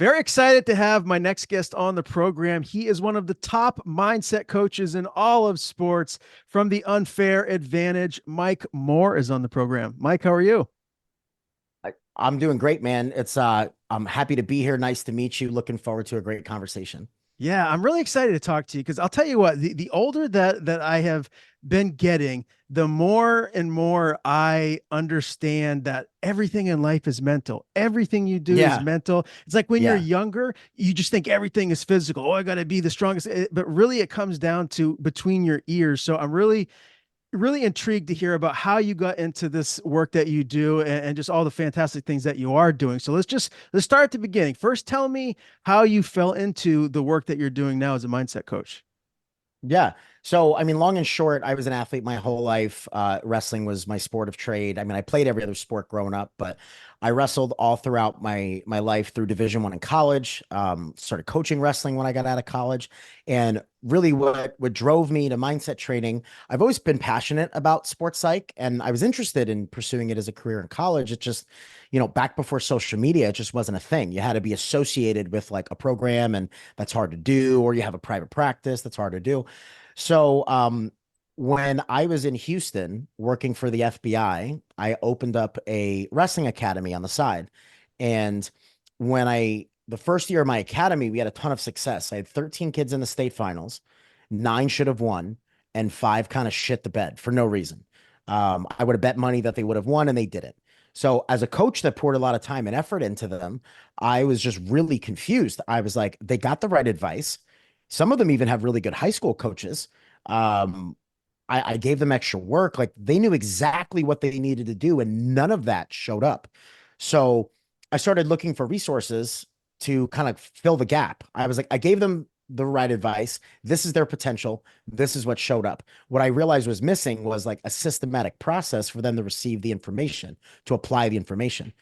Very excited to have my next guest on the program. He is one of the top mindset coaches in all of sports from the Unfair Advantage. Mike Moor is on the program. Mike, how are you? I'm doing great, man. I'm happy to be here. Nice to meet you. Looking forward to a great conversation. Yeah, I'm really excited to talk to you because I'll tell you what, the older that I have been getting, the more and more I understand that everything in life is mental. Everything you do is Yeah, mental. It's like when you're yeah. younger, you just think everything is physical. Oh, I got to be the strongest. But really, it comes down to between your ears. So I'm really intrigued to hear about how you got into this work that you do and just all the fantastic things that you are doing. So let's start at the beginning. First, tell me how you fell into the work that you're doing now as a mindset coach. Yeah. So, I mean, long and short, I was an athlete my whole life. Wrestling was my sport of trade. I mean, I played every other sport growing up, but I wrestled all throughout my life through Division I in college. Started coaching wrestling when I got out of college, and really, what drove me to mindset training. I've always been passionate about sports psych, and I was interested in pursuing it as a career in college. It just, back before social media, it just wasn't a thing. You had to be associated with like a program, and that's hard to do, or you have a private practice that's hard to do. So, when I was in Houston working for the FBI, I opened up a wrestling academy on the side. And the first year of my academy, we had a ton of success. I had 13 kids in the state finals, nine should have won, and five kind of shit the bed for no reason. I would have bet money that they would have won, and they didn't. So, as a coach that poured a lot of time and effort into them, I was just really confused. I was like, they got the right advice. Some of them even have really good high school coaches. Um, I gave them extra work. Like they knew exactly what they needed to do, and none of that showed up. So I started looking for resources to kind of fill the gap. I was like, I gave them the right advice. This is their potential. This is what showed up. What I realized was missing was like a systematic process for them to receive the information, to apply the information.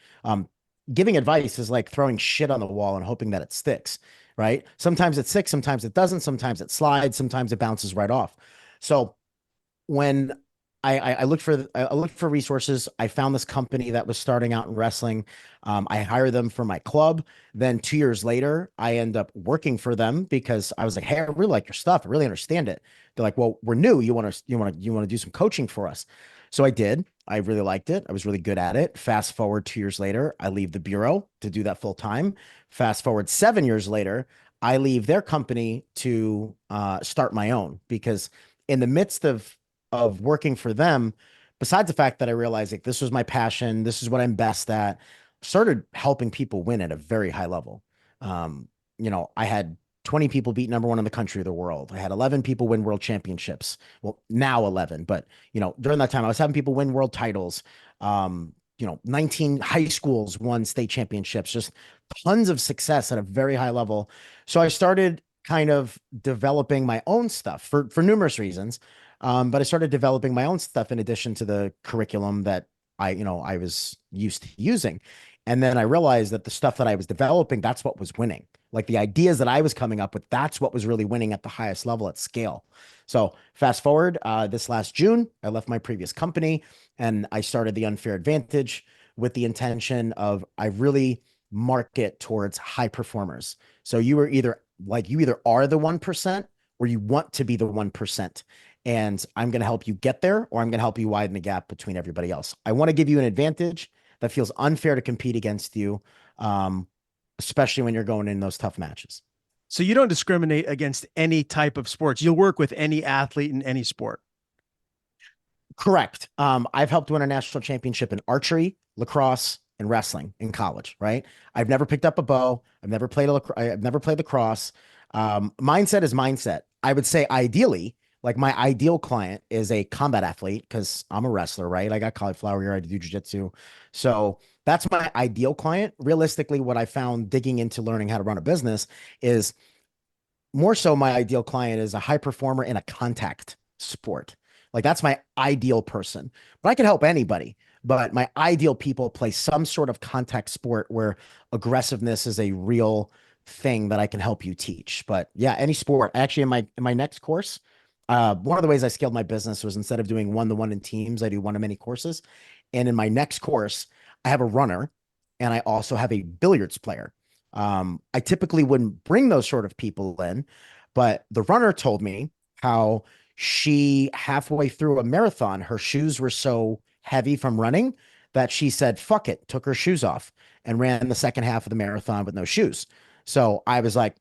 Giving advice is like throwing shit on the wall and hoping that it sticks, right? Sometimes it sticks, sometimes it doesn't, sometimes it slides, sometimes it bounces right off. So when I looked for resources. I found this company that was starting out in wrestling. I hired them for my club. Then 2 years later, I end up working for them because I was like, "Hey, I really like your stuff. I really understand it." They're like, "Well, we're new. You want to do some coaching for us?" So I did. I really liked it. I was really good at it. Fast forward 2 years later, I leave the bureau to do that full time. Fast forward 7 years later, I leave their company to start my own because in the midst of working for them, besides the fact that I realized like this was my passion, this is what I'm best at, started helping people win at a very high level. I had 20 people beat number one in the country of the world. I had 11 people win world championships. Well, now 11, but during that time, I was having people win world titles. 19 high schools won state championships, just tons of success at a very high level. So I started kind of developing my own stuff for numerous reasons. But I started developing my own stuff in addition to the curriculum that I was used to using. And then I realized that the stuff that I was developing, that's what was winning. Like the ideas that I was coming up with, that's what was really winning at the highest level at scale. So fast forward, this last June, I left my previous company and I started the Unfair Advantage with the intention of I really market towards high performers. So you either are the 1% or you want to be the 1%. And I'm going to help you get there, or I'm going to help you widen the gap between everybody else. I want to give you an advantage that feels unfair to compete against you, um, especially when you're going in those tough matches. So you don't discriminate against any type of sports. You'll work with any athlete in any sport. Correct. I've helped win a national championship in archery, lacrosse, and wrestling in college. Right. I've never picked up a bow. I've never played lacrosse. Mindset is mindset. I would say ideally, like my ideal client is a combat athlete because I'm a wrestler, right? I got cauliflower ear. I do jujitsu. So that's my ideal client. Realistically, what I found digging into learning how to run a business is more so my ideal client is a high performer in a contact sport. Like that's my ideal person. But I can help anybody. But my ideal people play some sort of contact sport where aggressiveness is a real thing that I can help you teach. But yeah, any sport. Actually, in my next course, one of the ways I scaled my business was instead of doing one-to-one in teams, I do one-to-many courses. And in my next course, I have a runner and I also have a billiards player. I typically wouldn't bring those sort of people in, but the runner told me how she halfway through a marathon, her shoes were so heavy from running that she said, fuck it, took her shoes off and ran the second half of the marathon with no shoes. So I was like,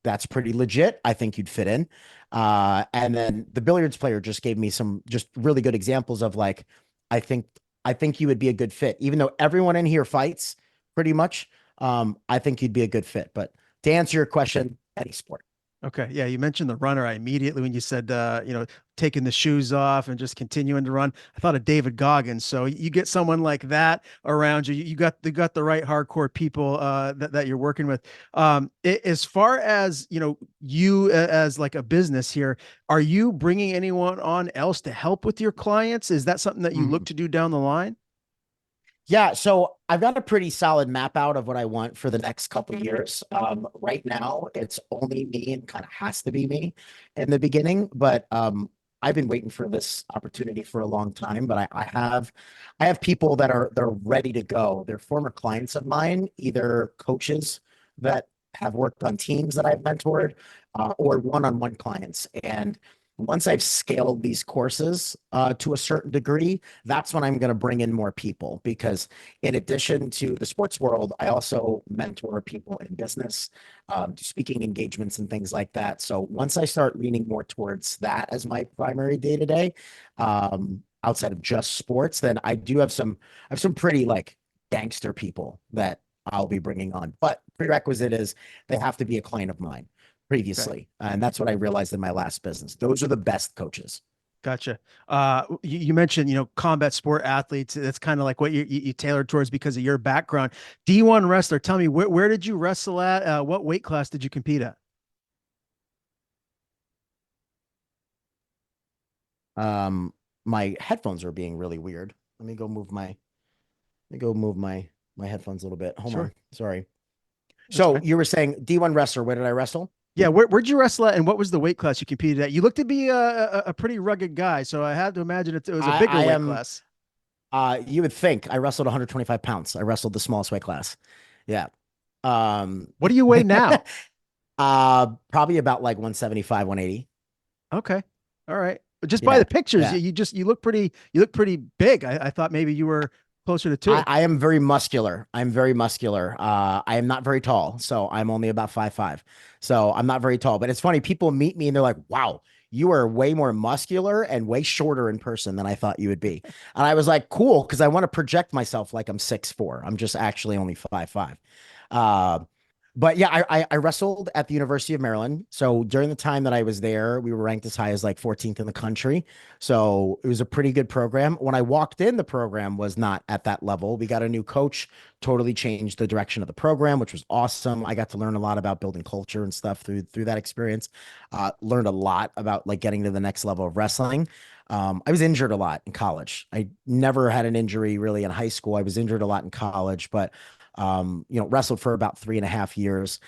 that's pretty legit. I think you'd fit in. And then the billiards player just gave me some just really good examples of like, I think I think you would be a good fit, even though everyone in here fights pretty much. I think you'd be a good fit. But to answer your question, any sport. Okay. Yeah. You mentioned the runner. I immediately, when you said, taking the shoes off and just continuing to run, I thought of David Goggins. So you get someone like that around you. You got the right hardcore people that you're working with. As far as, you as like a business here, are you bringing anyone on else to help with your clients? Is that something that you look Mhm. to do down the line? Yeah, so I've got a pretty solid map out of what I want for the next couple of years. Right now, it's only me and kind of has to be me in the beginning, but I've been waiting for this opportunity for a long time. But I have people that are they're ready to go. They're former clients of mine, either coaches that have worked on teams that I've mentored, or one-on-one clients. And once I've scaled these courses to a certain degree, that's when I'm going to bring in more people because in addition to the sports world, I also mentor people in business, speaking engagements and things like that. So once I start leaning more towards that as my primary day to day, outside of just sports, then I have some pretty like gangster people that I'll be bringing on. But prerequisite is they have to be a client of mine Okay. previously. And that's what I realized in my last business. Those are the best coaches. Gotcha. You mentioned, combat sport athletes. That's kind of like what you tailored towards because of your background. D1 wrestler. Tell me, where did you wrestle at? What weight class did you compete at? Um, my headphones are being really weird. Let me go move my headphones a little bit. Hold Sure, on. Sorry. that's So fine. you were saying D1 wrestler, where did I wrestle? Yeah, where'd you wrestle at, and what was the weight class you competed at? You look to be a pretty rugged guy, so I had to imagine it was a bigger I weight am class. you would think I wrestled 125 pounds. I wrestled the smallest weight class. Yeah. Um What do you weigh now? probably about like 175, 180. Okay, all right. Just by Yeah. the pictures, Yeah. you look pretty big. I thought maybe you were closer to two. I am very muscular. I'm very muscular. I am not very tall, so I'm only about 5'5". So I'm not very tall. But it's funny, people meet me and they're like, wow, you are way more muscular and way shorter in person than I thought you would be. And I was like, cool, because I want to project myself like I'm 6'4". I'm just actually only 5'5". Uh, but yeah, I wrestled at the University of Maryland. So during the time that I was there, we were ranked as high as like 14th in the country. So it was a pretty good program. When I walked in, the program was not at that level. We got a new coach, totally changed the direction of the program, which was awesome. I got to learn a lot about building culture and stuff through that experience. Learned a lot about like getting to the next level of wrestling. I was injured a lot in college. I never had an injury really in high school. I was injured a lot in college, but wrestled for about 3.5 years.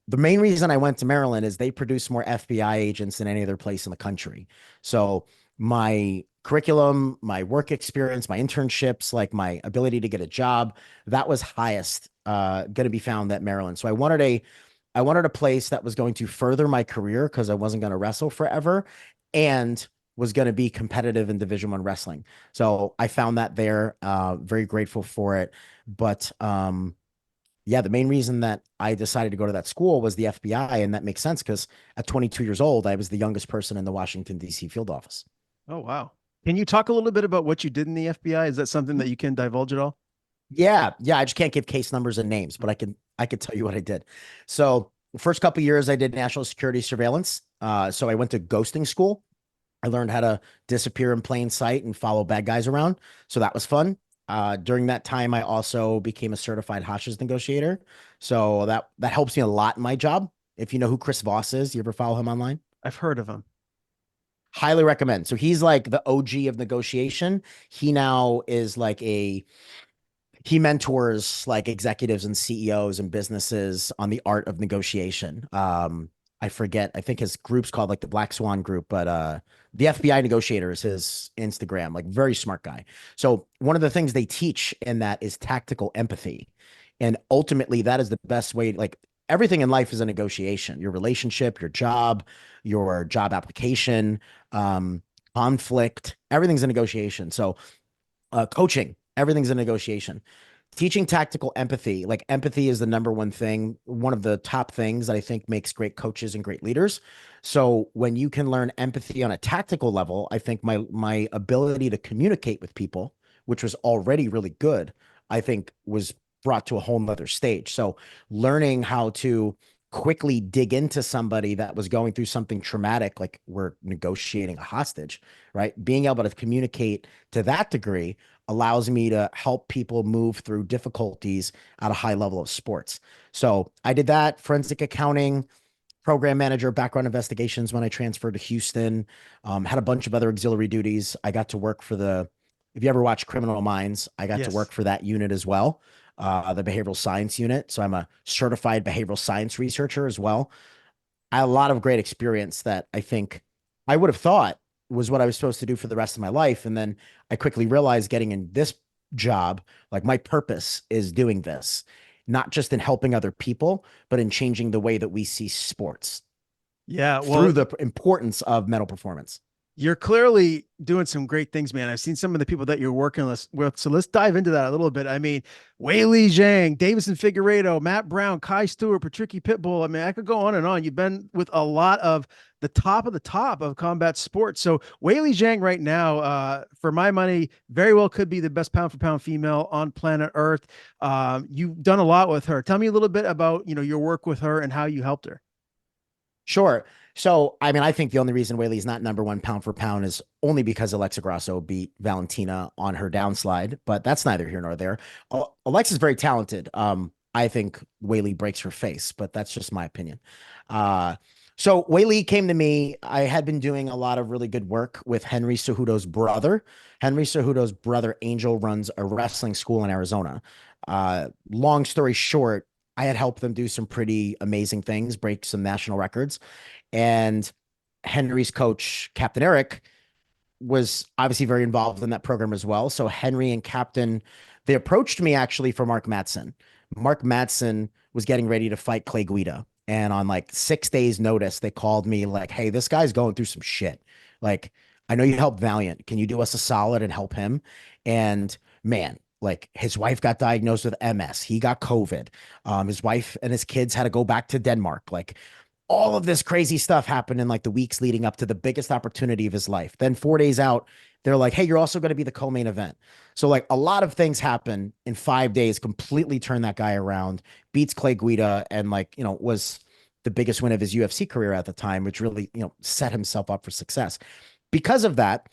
The main reason I went to Maryland is they produce more FBI agents than any other place in the country. So my curriculum, my work experience, my internships, like my ability to get a job, that was highest going to be found at Maryland. So I wanted a place that was going to further my career because I wasn't going to wrestle forever and was going to be competitive in Division One wrestling. So I found that there. Very grateful for it. But yeah, the main reason that I decided to go to that school was the FBI, and that makes sense because at 22 years old, I was the youngest person in the Washington, D.C. field office. Oh, wow. Can you talk a little bit about what you did in the FBI? Is that something that you can divulge at all? Yeah, yeah, I just can't give case numbers and names, but I can tell you what I did. So the first couple of years I did national security surveillance. So I went to ghosting school. I learned how to disappear in plain sight and follow bad guys around. So that was fun. During that time, I also became a certified hostage negotiator. So that helps me a lot in my job. If you know who Chris Voss is, you ever follow him online? I've heard of him. Highly recommend. So he's like the OG of negotiation. He now is like he mentors like executives and CEOs and businesses on the art of negotiation. I forget, I think his group's called like the Black Swan Group, but the FBI negotiator is his Instagram, like very smart guy. So one of the things they teach in that is tactical empathy. And ultimately, that is the best way. Like everything in life is a negotiation. Your relationship, your job application, um, conflict, everything's a negotiation. So coaching, everything's a negotiation. Teaching tactical empathy, like empathy is the number one thing, one of the top things that I think makes great coaches and great leaders. So when you can learn empathy on a tactical level, I think my ability to communicate with people, which was already really good, I think was brought to a whole nother stage. So learning how to quickly dig into somebody that was going through something traumatic, like we're negotiating a hostage, right? Being able to communicate to that degree allows me to help people move through difficulties at a high level of sports. So I did that, forensic accounting, program manager, background investigations when I transferred to Houston, had a bunch of other auxiliary duties. I got to work for if you ever watch Criminal Minds, I got to Yes. work for that unit as well, the behavioral science unit. So I'm a certified behavioral science researcher as well. I had a lot of great experience that I think I would have thought was what I was supposed to do for the rest of my life. And then I quickly realized getting in this job, like my purpose is doing this, not just in helping other people, but in changing the way that we see sports Yeah. through Well, the importance of mental performance. you're clearly doing some great things, man. I've seen some of the people that you're working with. So let's dive into that a little bit. I mean, Weili Zhang, Davison Figueredo, Matt Brown, Kai Stewart, Patricky Pitbull. I mean, I could go on and on. You've been with a lot of the top of combat sports. So Weili Zhang right now, for my money, very well could be the best pound for pound female on planet Earth. You've done a lot with her. Tell me a little bit about, your work with her and how you helped her. Sure. So, I mean, I think the only reason Whaley's not number one pound for pound is only because Alexa Grasso beat Valentina on her downslide, but that's neither here nor there. Alexa's very talented. I think Whaley breaks her face, but that's just my opinion. Uh, so Whaley came to me. I had been doing a lot of really good work with Henry Cejudo's brother. Henry Cejudo's brother, Angel, runs a wrestling school in Arizona. Long story short, I had helped them do some pretty amazing things, break some national records. And Henry's coach, Captain Eric, was obviously very involved in that program as well. So Henry and Captain, they approached me actually for Mark Madsen. Mark Madsen was getting ready to fight Clay Guida. And on like 6 days' notice, they called me like, hey, this guy's going through some shit. Like, I know you helped Valiant. Can you do us a solid and help him? And man, like his wife got diagnosed with MS. He got COVID. His wife and his kids had to go back to Denmark. Like all of this crazy stuff happened in like the weeks leading up to the biggest opportunity of his life. Then 4 days out, they're like, hey, you're also going to be the co-main event. So like a lot of things happen in 5 days, completely turned that guy around, beats Clay Guida, and like, was the biggest win of his UFC career at the time, which really, set himself up for success. Because of that,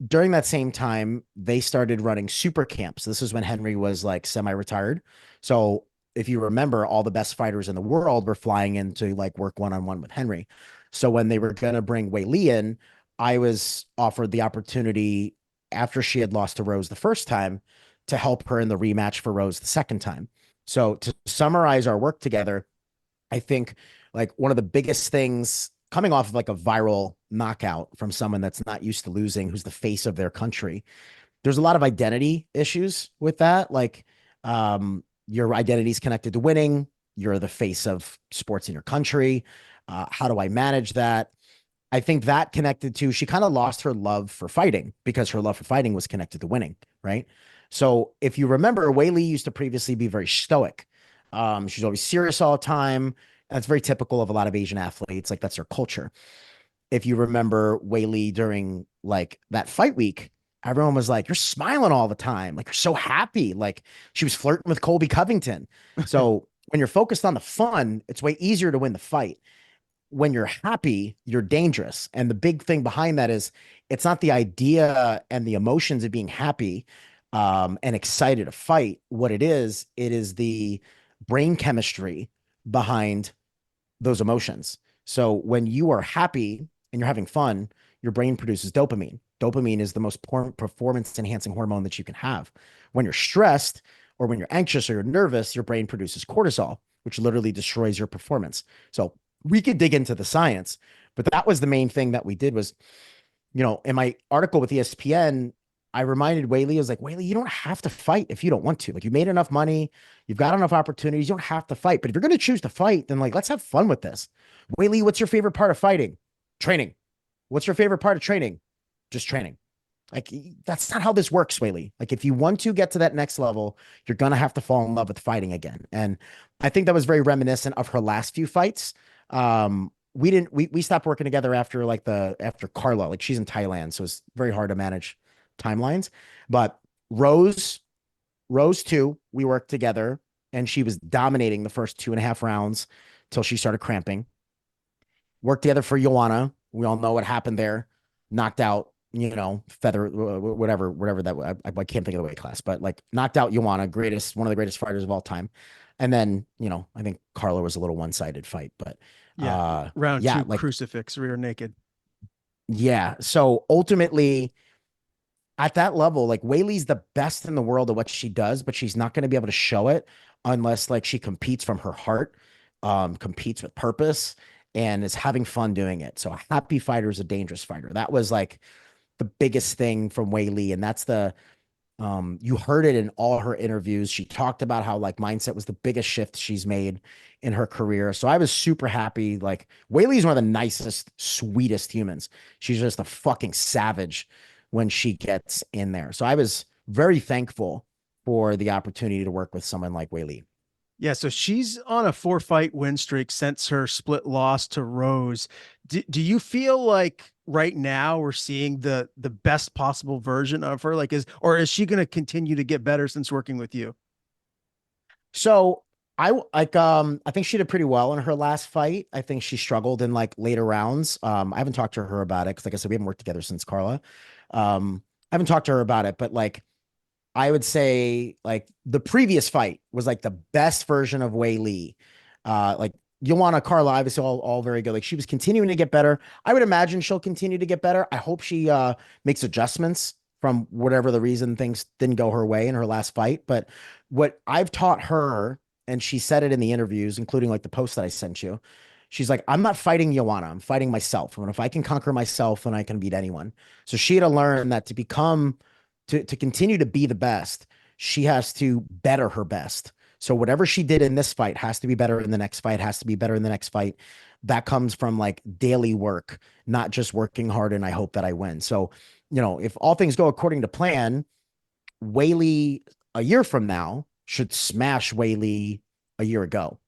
during that same time, they started running super camps. This is when Henry was like semi-retired. So if you remember, all the best fighters in the world were flying in to like work one-on-one with Henry. So when they were going to bring Weili in, I was offered the opportunity after she had lost to Rose the first time to help her in the rematch for Rose the second time. So to summarize our work together, I think like one of the biggest things coming off of like a viral knockout from someone that's not used to losing, who's the face of their country, there's a lot of identity issues with that. Like, your identity is connected to winning. You're the face of sports in your country. How do I manage that? I think that connected to, she kind of lost her love for fighting because her love for fighting was connected to winning, right? So if you remember, Weili used to previously be very stoic. She's always serious all the time. That's very typical of a lot of Asian athletes. Like that's their culture. If you remember Weili during like that fight week, everyone was like, you're smiling all the time. Like you're so happy. Like she was flirting with Colby Covington. So when you're focused on the fun, it's way easier to win the fight. When you're happy, you're dangerous. And the big thing behind that is it's not the idea and the emotions of being happy and excited to fight. What it is the brain chemistry behind those emotions. So when you are happy and you're having fun, your brain produces dopamine. Dopamine is the most performance enhancing hormone that you can have. When you're stressed or when you're anxious or you're nervous, your brain produces cortisol, which literally destroys your performance. So we could dig into the science, but that was the main thing that we did was, in my article with ESPN, I reminded Weili, I was like, Weili, you don't have to fight if you don't want to. Like, you made enough money, you've got enough opportunities, you don't have to fight. But if you're going to choose to fight, then like, let's have fun with this. Weili, what's your favorite part of fighting? Training. What's your favorite part of training? Just training. Like, that's not how this works, Weili. Like, if you want to get to that next level, you're gonna have to fall in love with fighting again. And I think that was very reminiscent of her last few fights. We stopped working together after like the after Carla. Like, she's in Thailand, so it's very hard to manage timelines. But Rose, Rose too, we worked together, and she was dominating the first 2.5 rounds till she started cramping. Worked together for Joanna. We all know what happened there. Knocked out, feather, whatever that. I can't think of the weight class, but like knocked out Joanna, one of the greatest fighters of all time. And then, I think Carla was a little one-sided fight, but Yeah. Round yeah, two, like, crucifix, rear naked. yeah. So ultimately, at that level, like, Weili's the best in the world at what she does, but she's not going to be able to show it unless like she competes from her heart, competes with purpose, and is having fun doing it. So a happy fighter is a dangerous fighter. That was like the biggest thing from Weili, and that's you heard it in all her interviews. She talked about how like mindset was the biggest shift she's made in her career. So I was super happy. Like, Weili is one of the nicest, sweetest humans. She's just a fucking savage when she gets in there. So I was very thankful for the opportunity to work with someone like Weili. Yeah, so she's on a 4 fight win streak since her split loss to Rose. Do you feel like right now we're seeing the best possible version of her? Like, is she going to continue to get better since working with you? So I think she did pretty well in her last fight. I think she struggled in like later rounds. I haven't talked to her about it because, like I said, we haven't worked together since Carla. I haven't talked to her about it, but like, I would say like the previous fight was like the best version of Wei Li. Like, Joanna, Carla, obviously all very good. Like, she was continuing to get better. I would imagine she'll continue to get better. I hope she makes adjustments from whatever the reason things didn't go her way in her last fight. But what I've taught her, and she said it in the interviews, including like the post that I sent you, she's like, I'm not fighting Joanna. I'm fighting myself. And if I can conquer myself, then I can beat anyone. So she had to learn that to continue to be the best, she has to better her best. So whatever she did in this fight has to be better in the next fight, has to be better in the next fight. That comes from like daily work, not just working hard and I hope that I win. So, if all things go according to plan, Weili a year from now should smash Weili a year ago.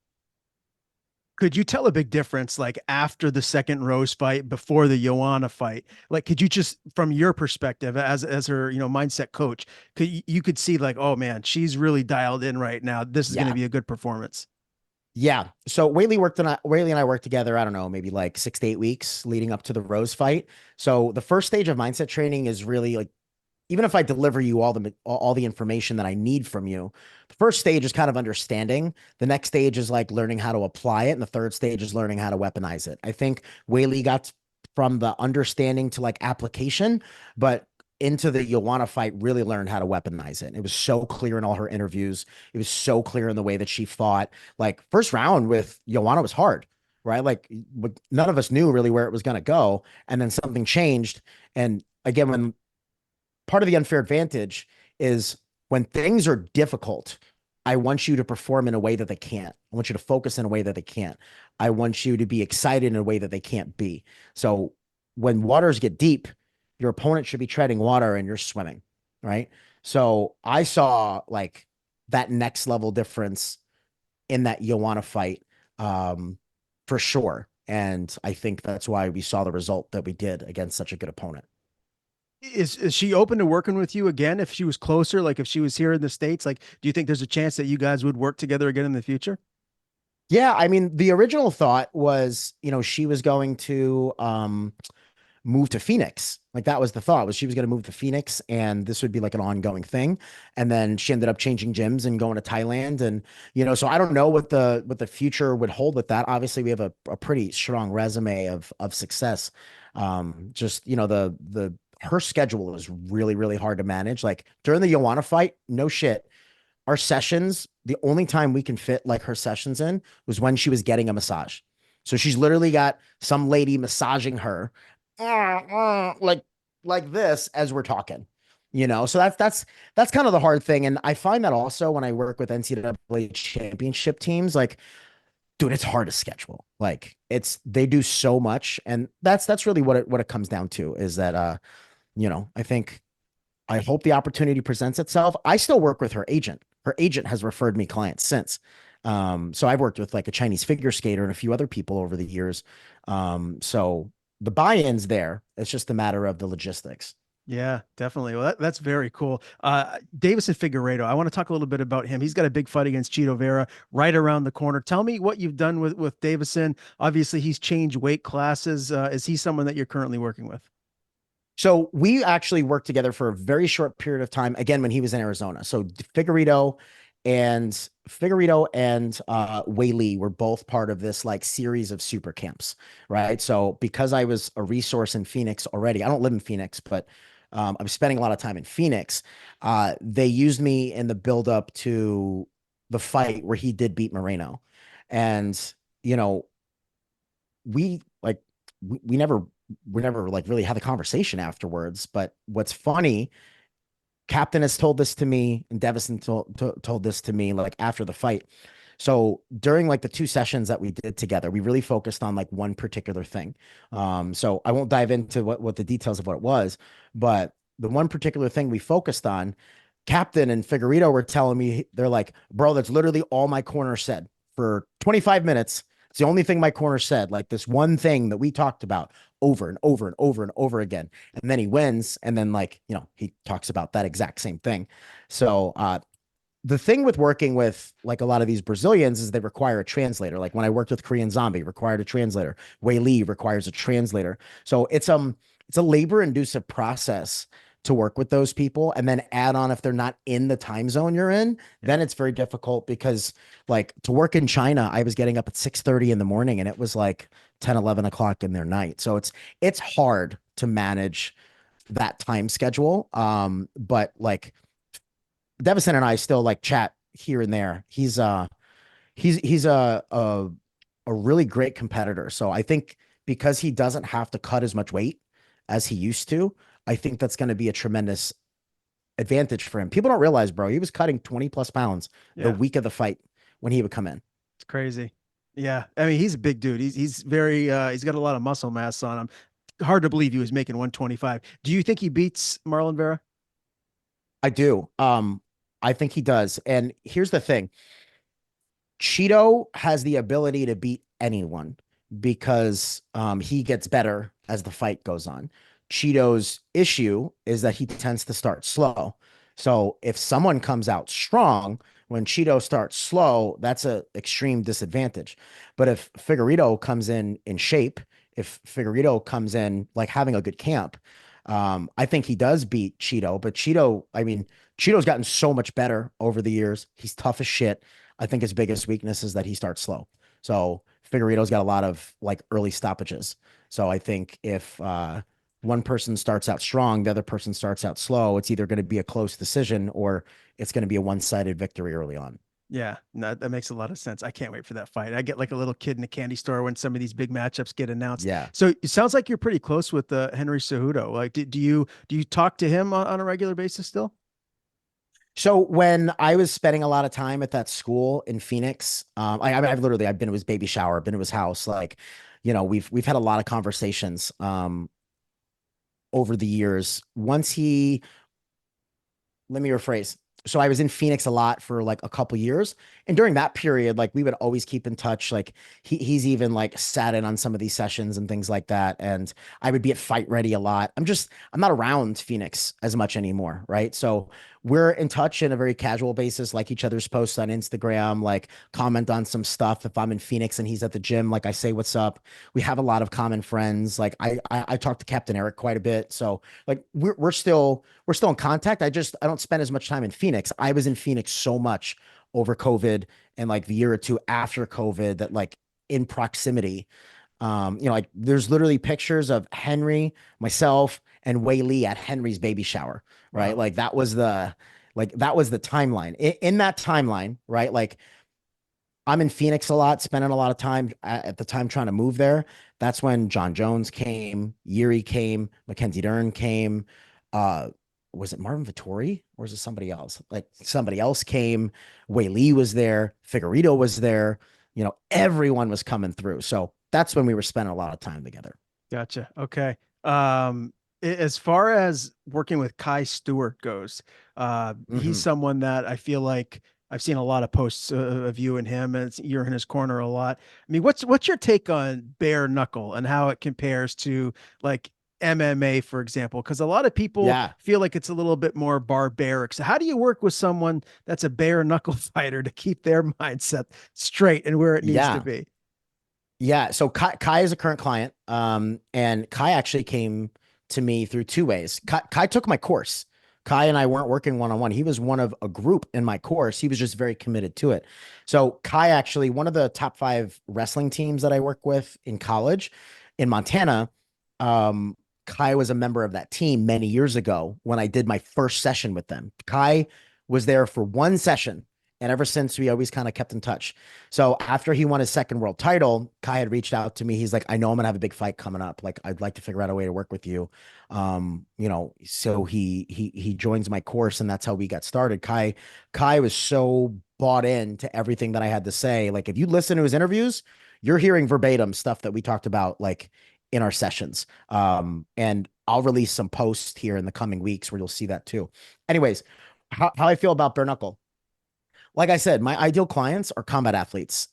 Could you tell a big difference, like after the second Rose fight, before the Joanna fight? Like, could you just, from your perspective as her, mindset coach, you could see like, oh man, she's really dialed in right now. This is going to Yeah. be a good performance. Yeah. So Whaley and I worked together, I don't know, maybe like 6 to 8 weeks leading up to the Rose fight. So the first stage of mindset training is really like, even if I deliver you all the information that I need from you, the first stage is kind of understanding. The next stage is like learning how to apply it. And the third stage is learning how to weaponize it. I think Whaley got from the understanding to like application, but into the Joanna fight, really learned how to weaponize it. It was so clear in all her interviews. It was so clear in the way that she fought. Like, first round with Joanna was hard, right? Like, none of us knew really where it was going to go. And then something changed. And again, when part of the unfair advantage is when things are difficult, I want you to perform in a way that they can't. I want you to focus in a way that they can't. I want you to be excited in a way that they can't be. So when waters get deep, your opponent should be treading water and you're swimming, right? So I saw like that next level difference in that Joanna fight, um, for sure. And I think that's why we saw the result that we did against such a good opponent. Is she open to working with you again if she was closer? Like, if she was here in the States, like, do you think there's a chance that you guys would work together again in the future? Yeah, I mean, the original thought was, she was going to move to Phoenix. Like, that was the thought, was she was going to move to Phoenix and this would be like an ongoing thing. And then she ended up changing gyms and going to Thailand. And, so I don't know what the future would hold with that. Obviously, we have a pretty strong resume of success. Just, the her schedule is really, really hard to manage. Like, during the Joanna fight, no shit, our sessions, the only time we can fit like her sessions in was when she was getting a massage. So she's literally got some lady massaging her like this as we're talking. So that's kind of the hard thing. And I find that also when I work with NCAA championship teams, like, dude, it's hard to schedule. Like they do so much. And that's really what it comes down to is that, I think I hope the opportunity presents itself. I still work with her agent. Her agent has referred me clients since. So I've worked with like a Chinese figure skater and a few other people over the years. So the buy-in's there. It's just a matter of the logistics. Yeah, definitely. Well, that's very cool. Davison Figueiredo, I want to talk a little bit about him. He's got a big fight against Chito Vera right around the corner. Tell me what you've done with Davison. Obviously, he's changed weight classes. Is he someone that you're currently working with? So we actually worked together for a very short period of time, again, when he was in Arizona. So and Weili were both part of this like series of super camps, right? So because I was a resource in Phoenix already, I don't live in Phoenix, but I'm spending a lot of time in Phoenix. They used me in the buildup to the fight where he did beat Moreno. And, you know, we like we never like really had a conversation afterwards. But what's funny, Captain has told this to me, and Devison told this to me like after the fight. So during like the two sessions that we did together, we really focused on like one particular thing. So I won't dive into what the details of what it was, but the one particular thing we focused on, Captain and Figueredo were telling me, they're like, bro, that's literally all my corner said for 25 minutes. It's the only thing my corner said, like this one thing that we talked about over and over and over and over again. And then he wins. And then like, he talks about that exact same thing. So, the thing with working with like a lot of these Brazilians is they require a translator. Like when I worked with Korean Zombie, required a translator. Wei Li requires a translator. So it's a labor inducive process to work with those people, and then add on if they're not in the time zone you're in, then it's very difficult because like to work in China, I was getting up at 6:30 in the morning and it was like 10, 11 o'clock in their night. So it's hard to manage that time schedule. But like Devison and I still like chat here and there. He's a really great competitor. So I think because he doesn't have to cut as much weight as he used to, I think that's going to be a tremendous advantage for him. People don't realize, bro, he was cutting 20 plus pounds the Yeah, week of the fight when he would come in. it's crazy. Yeah, I mean he's a big dude. He's very he's got a lot of muscle mass on him. Hard to believe he was making 125. Do you think he beats Marlon Vera? I do. I think he does. And here's the thing. Cheeto has the ability to beat anyone because he gets better as the fight goes on. Cheeto's issue is that he tends to start slow. So if someone comes out strong when Cheeto starts slow, that's a extreme disadvantage. But if Figueredo comes in shape, if Figueredo comes in like having a good camp, I think he does beat Cheeto. But Cheeto, I mean, Cheeto's gotten so much better over the years. He's tough as shit. I think his biggest weakness is that he starts slow. So Figueredo's got a lot of like early stoppages. So I think if one person starts out strong, the other person starts out slow, it's either going to be a close decision or it's going to be a one-sided victory early on. Yeah, no, that makes a lot of sense. I can't wait for that fight. I get like a little kid in a candy store when some of these big matchups get announced. Yeah. So it sounds like you're pretty close with Henry Cejudo. Like, do you talk to him on a regular basis still? So when I was spending a lot of time at that school in Phoenix, I mean, I've been to his baby shower, been to his house, like, we've had a lot of conversations, over the years. Let me rephrase. So I was in Phoenix a lot for like a couple years. And during that period, like we would always keep in touch. Like he's even like sat in on some of these sessions and things like that. And I would be at Fight Ready a lot. I'm not around Phoenix as much anymore. Right. So we're in touch in a very casual basis, like each other's posts on Instagram, like comment on some stuff. If I'm in Phoenix and he's at the gym, like I say, what's up? We have a lot of common friends. Like I talk to Captain Eric quite a bit. So like we're still in contact. I don't spend as much time in Phoenix. I was in Phoenix so much over COVID and like the year or two after COVID that like in proximity, like there's literally pictures of Henry, myself, and Wei Li at Henry's baby shower, right? Wow. Like that was the timeline. In that timeline, right? Like I'm in Phoenix a lot, spending a lot of time at the time trying to move there. That's when John Jones came, Yuri came, Mackenzie Dern came, uh, was it Marvin Vittori or was it somebody else? Like somebody else came. Weili was there. Figueredo was there. Everyone was coming through. So that's when we were spending a lot of time together. Gotcha. Okay. As far as working with Kai Stewart goes, he's Hmm. someone that I feel like I've seen a lot of posts of you and him, and you're in his corner a lot. I mean, what's your take on bare knuckle and how it compares to like MMA, for example? Because a lot of people Yeah. feel like it's a little bit more barbaric. So, how do you work with someone that's a bare knuckle fighter to keep their mindset straight and where it needs to Yeah. be? Yeah. So Kai is a current client. And Kai actually came to me through two ways. Kai took my course. Kai and I weren't working one on one. He was one of a group in my course. He was just very committed to it. So Kai actually, one of the top five wrestling teams that I work with in college in Montana, um, Kai was a member of that team many years ago when I did my first session with them. Kai was there for one session. And ever since, we always kind of kept in touch. So after he won his second world title, Kai had reached out to me. He's like, I know I'm gonna have a big fight coming up. Like, I'd like to figure out a way to work with you. So he joins my course, and that's how we got started. Kai was so bought in to everything that I had to say. Like, if you listen to his interviews, you're hearing verbatim stuff that we talked about, like in our sessions. And I'll release some posts here in the coming weeks where you'll see that too. Anyways, how I feel about bare knuckle. Like I said, my ideal clients are combat athletes.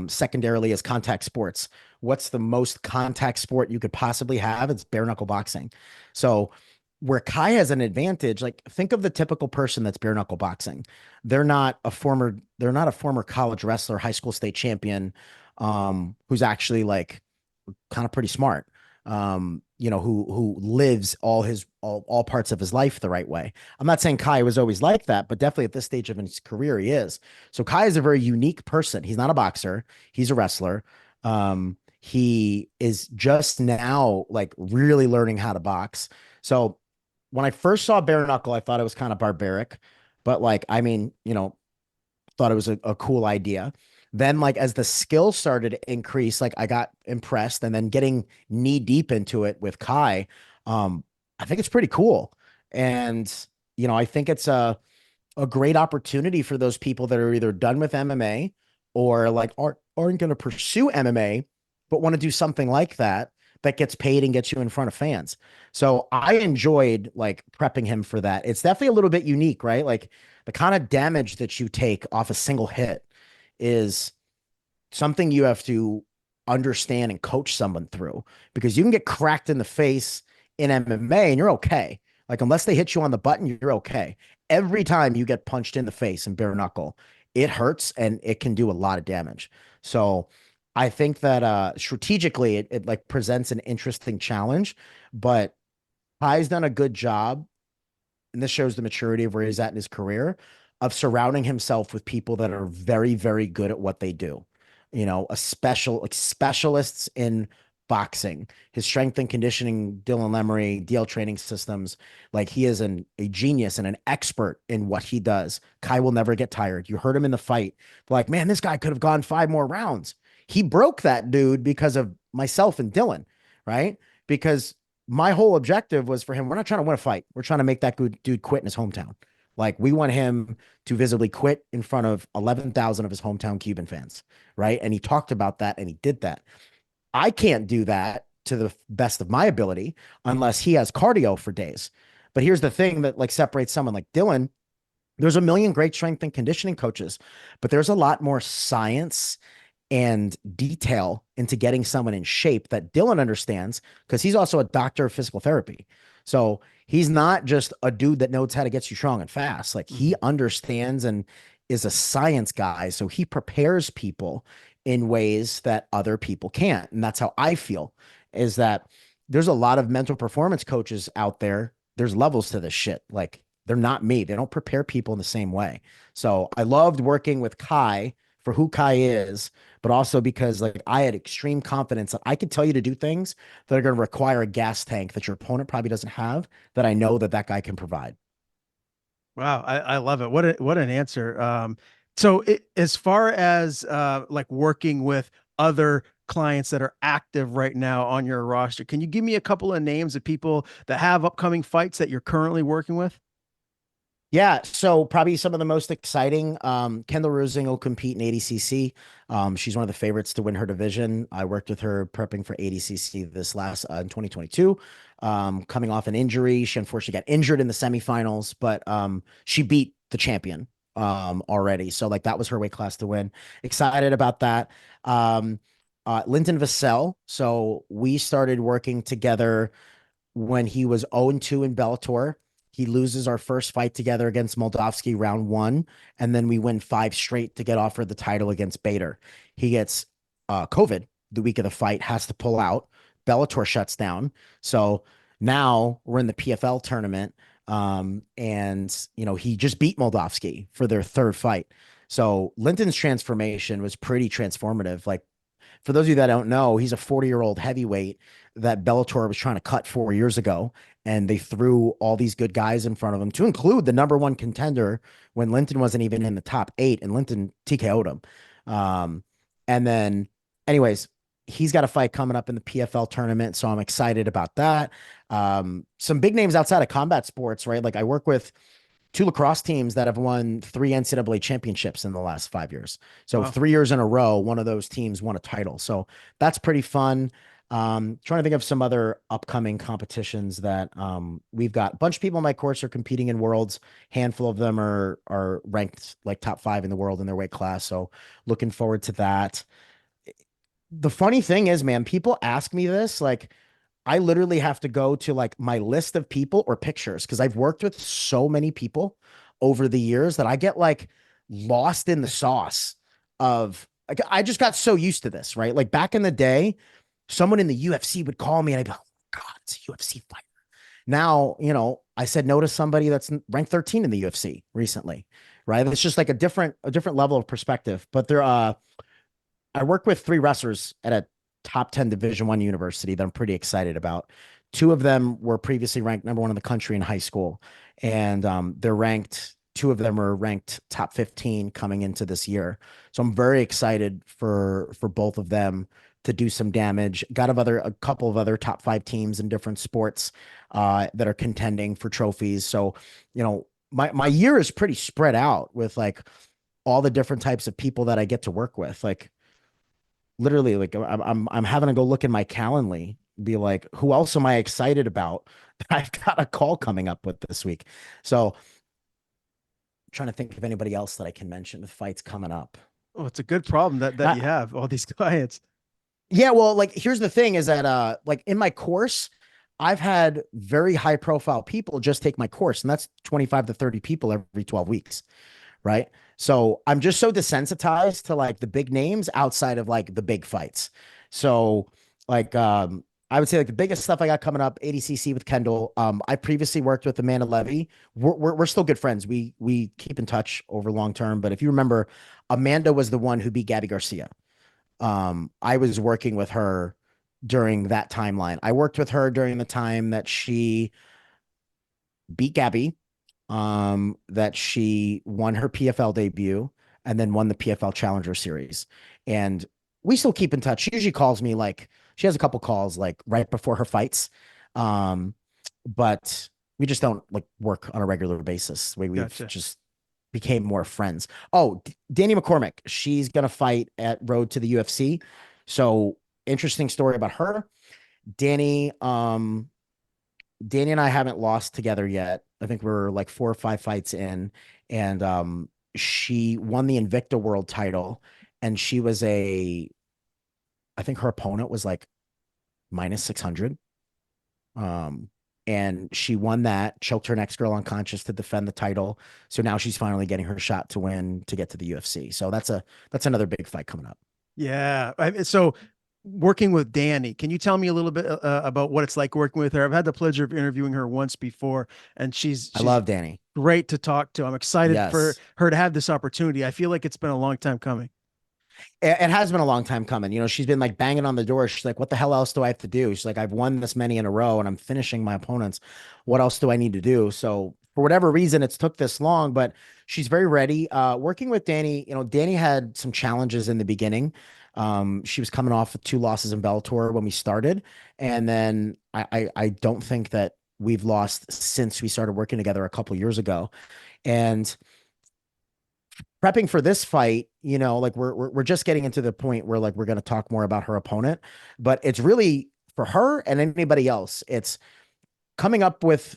Secondarily, is contact sports. What's the most contact sport you could possibly have? It's bare knuckle boxing. So, where Kai has an advantage, like think of the typical person that's bare knuckle boxing. They're not a former college wrestler, high school state champion, who's actually like kind of pretty smart. Who lives all parts of his life the right way. I'm not saying Kai was always like that, but definitely at this stage of his career, he is. So Kai is a very unique person. He's not a boxer, he's a wrestler. He is just now like really learning how to box. So when I first saw bare knuckle, I thought it was kind of barbaric, but like, I mean, thought it was a cool idea. Then, like, as the skill started to increase, like, I got impressed. And then getting knee deep into it with Kai, I think it's pretty cool. And, I think it's a great opportunity for those people that are either done with MMA or like aren't going to pursue MMA, but want to do something like that that gets paid and gets you in front of fans. So I enjoyed like prepping him for that. It's definitely a little bit unique, right? Like the kind of damage that you take off a single hit is something you have to understand and coach someone through because you can get cracked in the face in MMA and you're okay. Like, unless they hit you on the button, you're okay. Every time you get punched in the face and bare knuckle, it hurts and it can do a lot of damage. So I think that strategically it like presents an interesting challenge, but Kai's done a good job, and this shows the maturity of where he's at in his career, of surrounding himself with people that are very, very good at what they do. Like specialists in boxing, his strength and conditioning, Dylan Lemery, DL training systems. Like he is a genius and an expert in what he does. Kai will never get tired. You heard him in the fight. Like, man, this guy could have gone 5 more rounds. He broke that dude because of myself and Dylan, right? Because my whole objective was for him. We're not trying to win a fight. We're trying to make that good dude quit in his hometown. Like we want him to visibly quit in front of 11,000 of his hometown Cuban fans, right? And he talked about that and he did that. I can't do that to the best of my ability unless he has cardio for days. But here's the thing that like separates someone like Dylan. There's a million great strength and conditioning coaches, but there's a lot more science and detail into getting someone in shape that Dylan understands because he's also a doctor of physical therapy. So he's not just a dude that knows how to get you strong and fast. Like he Mhm. understands and is a science guy. So he prepares people in ways that other people can't. And that's how I feel is that there's a lot of mental performance coaches out there. There's levels to this shit. Like they're not me. They don't prepare people in the same way. So I loved working with Kai for who Kai is, but also because like I had extreme confidence that I could tell you to do things that are going to require a gas tank that your opponent probably doesn't have that I know that that guy can provide. Wow, I love it. What an answer. As far as like working with other clients that are active right now on your roster, can you give me a couple of names of people that have upcoming fights that you're currently working with? Yeah, so probably some of the most exciting. Kendall Rosing will compete in ADCC. She's one of the favorites to win her division. I worked with her prepping for ADCC this last in 2022. Coming off an injury, she unfortunately got injured in the semifinals, but she beat the champion already. So like that was her weight class to win. Excited about that. Linton Vassell. So we started working together when he was 0-2 in Bellator. He loses our first fight together against Moldavsky round one, and then we win five straight to get offered the title against Bader. He gets COVID the week of the fight, has to pull out. Bellator shuts down. So now we're in the PFL tournament. And he just beat Moldavsky for their third fight. So Linton's transformation was pretty transformative. Like for those of you that don't know, he's a 40-year-old heavyweight that Bellator was trying to cut 4 years ago. And they threw all these good guys in front of him, to include the number one contender when Linton wasn't even in the top eight, and Linton TKO'd him. And then, anyways, he's got a fight coming up in the PFL tournament. So I'm excited about that. Some big names outside of combat sports, right? Like I work with two lacrosse teams that have won three NCAA championships in the last 5 years. So Wow. 3 years in a row, one of those teams won a title. So that's pretty fun. Trying to think of some other upcoming competitions that we've got. A bunch of people in my course are competing in worlds. Handful of them are ranked like top 5 in the world in their weight class. So looking forward to that. The funny thing is, man, people ask me this, like, I literally have to go to like my list of people or pictures because I've worked with so many people over the years that I get like lost in the sauce of like I just got so used to this, right? Like back in the day, someone in the UFC would call me and I'd be like, oh God, it's a UFC fight. Now, I said no to somebody that's ranked 13 in the UFC recently, right? It's just like a different level of perspective. But I work with three wrestlers at a top 10 Division I university that I'm pretty excited about. Two of them were previously ranked number one in the country in high school, and they're ranked. Two of them are ranked top 15 coming into this year. So I'm very excited for both of them to do some damage. Got a couple of other top 5 teams in different sports that are contending for trophies. So, my year is pretty spread out with like all the different types of people that I get to work with. Like literally, like I'm having to go look in my Calendly, be like, who else am I excited about that I've got a call coming up with this week? So I'm trying to think of anybody else that I can mention with fights coming up. Oh, it's a good problem that Uh, you have all these clients. yeah, well, like here's the thing is that like in my course, I've had very high profile people just take my course, and that's 25 to 30 people every 12 weeks. Right. So I'm just so desensitized to like the big names outside of like the big fights. So like I would say like the biggest stuff I got coming up, ADCC with Kendall. I previously worked with Amanda Levy. We're still good friends. We keep in touch over long term. But if you remember, Amanda was the one who beat Gabby Garcia. I was working with her during that timeline. I worked with her during the time that she beat Gabby, that she won her PFL debut and then won the PFL Challenger Series. And we still keep in touch. She usually calls me like she has a couple calls like right before her fights. Um, but we just don't like work on a regular basis. We've Gotcha. just became more friends. Oh, Danny McCormick, she's gonna fight at Road to the UFC. So interesting story about her. Danny, Danny and I haven't lost together yet. I think we're like 4 or 5 fights in, and she won the Invicta World title, and she was I think her opponent was like minus 600. Um, and she won that, choked her next girl unconscious to defend the title. So now she's finally getting her shot to win to get to the UFC. So that's another big fight coming up. Yeah. So working with Danny, can you tell me a little bit about what it's like working with her? I've had the pleasure of interviewing her once before, and I she's love Danny. great to talk to. I'm excited for Yes. her to have this opportunity. I feel like it's been a long time coming. It has been a long time coming. She's been like banging on the door. She's like, what the hell else do I have to do? She's like, I've won this many in a row and I'm finishing my opponents. What else do I need to do? So for whatever reason, it's took this long, but she's very ready. Working with Danny, Danny had some challenges in the beginning. She was coming off with 2 losses in Bellator when we started. And then I don't think that we've lost since we started working together a couple years ago. And prepping for this fight, like we're just getting into the point where like we're going to talk more about her opponent, but it's really for her and anybody else. It's coming up with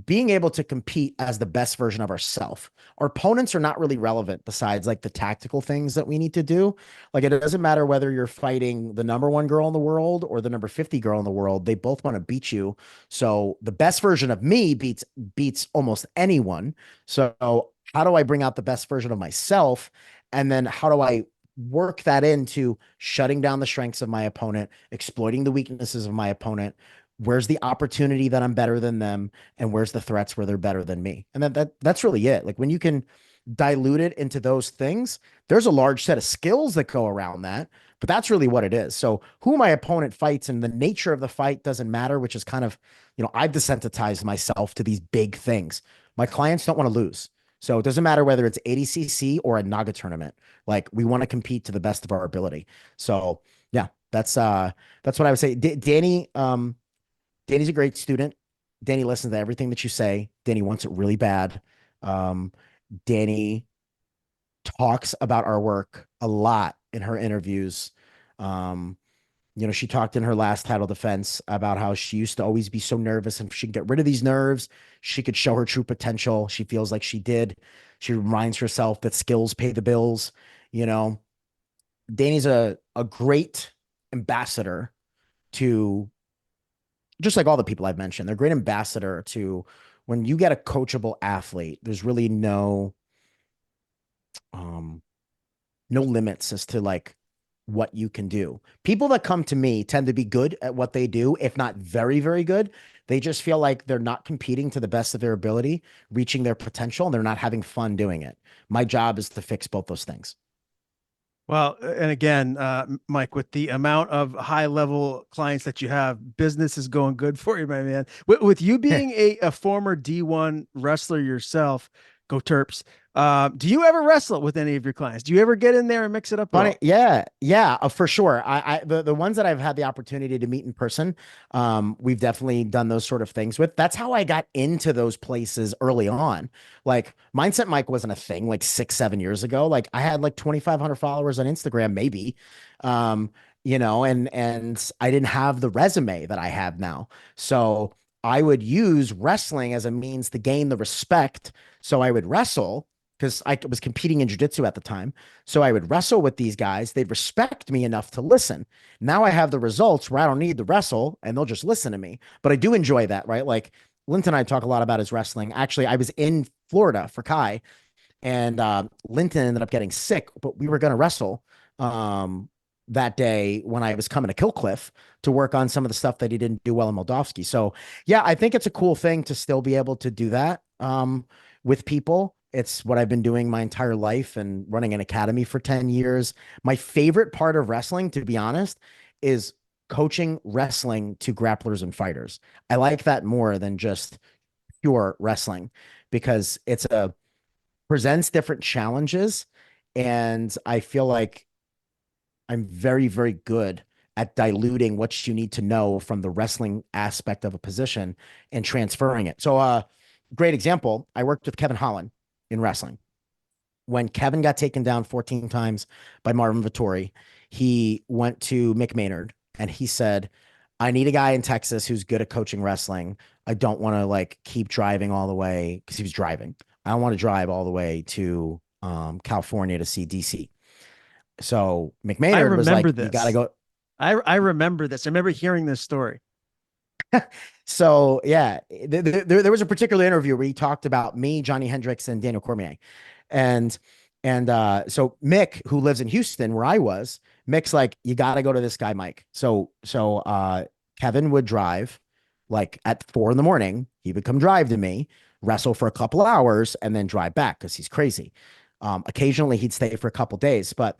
being able to compete as the best version of ourselves. Our opponents are not really relevant besides like the tactical things that we need to do. Like it doesn't matter whether you're fighting the number one girl in the world or the number 50 girl in the world. They both want to beat you. So the best version of me beats almost anyone. So how do I bring out the best version of myself? And then how do I work that into shutting down the strengths of my opponent, exploiting the weaknesses of my opponent? Where's the opportunity that I'm better than them, and where's the threats where they're better than me? And that's really it. Like when you can dilute it into those things, there's a large set of skills that go around that, but that's really what it is. So who my opponent fights and the nature of the fight doesn't matter, which is kind of, I've desensitized myself to these big things. My clients don't want to lose. So it doesn't matter whether it's ADCC or a Naga tournament. Like we want to compete to the best of our ability. So yeah, that's what I would say. Danny's a great student. Danny listens to everything that you say. Danny wants it really bad. Um, Danny talks about our work a lot in her interviews. Um, she talked in her last title defense about how she used to always be so nervous, and if she could get rid of these nerves, she could show her true potential. She feels like she did. She reminds herself that skills pay the bills. You know, Danny's a great ambassador to, just like all the people I've mentioned, they're a great ambassador to, when you get a coachable athlete, there's really um no limits as to like what you can do. People that come to me tend to be good at what they do, if not very, very good. They just feel like they're not competing to the best of their ability, reaching their potential, and they're not having fun doing it. My job is to fix both those things. Well, and again, Mike, with the amount of high level clients that you have, business is going good for you, my man. With you being a former D1 wrestler yourself, go Terps. Do you ever wrestle with any of your clients? Do you ever get in there and mix it up at Funny, all? yeah, for sure. The ones that I've had the opportunity to meet in person, we've definitely done those sort of things with. That's how I got into those places early on. Like Mindset Mike wasn't a thing like 6, 7 years ago. Like I had like 2,500 followers on Instagram, maybe, and I didn't have the resume that I have now. So I would use wrestling as a means to gain the respect. So I would wrestle because I was competing in jiu-jitsu at the time. So I would wrestle with these guys. They'd respect me enough to listen. Now I have the results where I don't need to wrestle and they'll just listen to me. But I do enjoy that, right? Like Linton and I talk a lot about his wrestling. Actually, I was in Florida for Kai, and Linton ended up getting sick, but we were going to wrestle that day when I was coming to Killcliff to work on some of the stuff that he didn't do well in Moldovsky. So yeah, I think it's a cool thing to still be able to do that with people. It's what I've been doing my entire life and running an academy for 10 years. My favorite part of wrestling, to be honest, is coaching wrestling to grapplers and fighters. I like that more than just pure wrestling because it's a presents different challenges. And I feel like I'm very, very good at diluting what you need to know from the wrestling aspect of a position and transferring it. So, great example. I worked with Kevin Holland in wrestling. When Kevin got taken down 14 times by Marvin Vittori, he went to Mick Maynard and he said, I need a guy in Texas who's good at coaching wrestling. I don't want to like keep driving all the way because he was driving. I don't want to drive all the way to California to see DC. So I McMaynard was remember like, you got to this. go. I remember this. I remember hearing this story. So yeah, there was a particular interview where he talked about me, Johnny Hendricks, and Daniel Cormier, and so Mick, who lives in Houston, where I was, Mick's like, you got to go to this guy, Mike. So Kevin would drive like at 4 in the morning. He would come drive to me, wrestle for a couple hours, and then drive back because he's crazy. Occasionally he'd stay for a couple days, but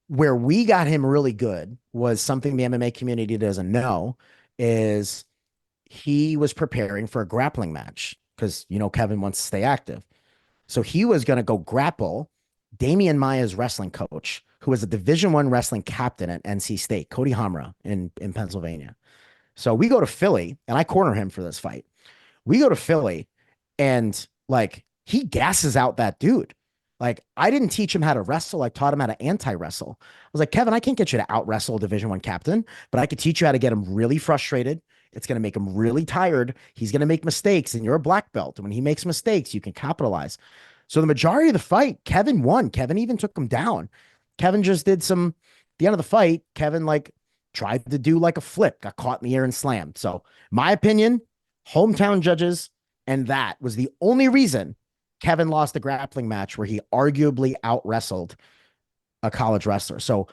where we got him really good was something the MMA community doesn't know is he was preparing for a grappling match because, Kevin wants to stay active. So he was going to go grapple Damian Maya's wrestling coach, who was a Division I wrestling captain at NC State, Cody Hamra in Pennsylvania. So we go to Philly and I corner him for this fight. We go to Philly and like he gasses out that dude. Like, I didn't teach him how to wrestle. I taught him how to anti-wrestle. I was like, Kevin, I can't get you to out wrestle a Division One captain, but I could teach you how to get him really frustrated. It's going to make him really tired. He's going to make mistakes, and you're a black belt. And when he makes mistakes, you can capitalize. So the majority of the fight, Kevin won. Kevin even took him down. Kevin just did some, the end of the fight, Kevin like tried to do like a flip, got caught in the air and slammed. So my opinion, hometown judges, and that was the only reason Kevin lost the grappling match where he arguably out wrestled a college wrestler. So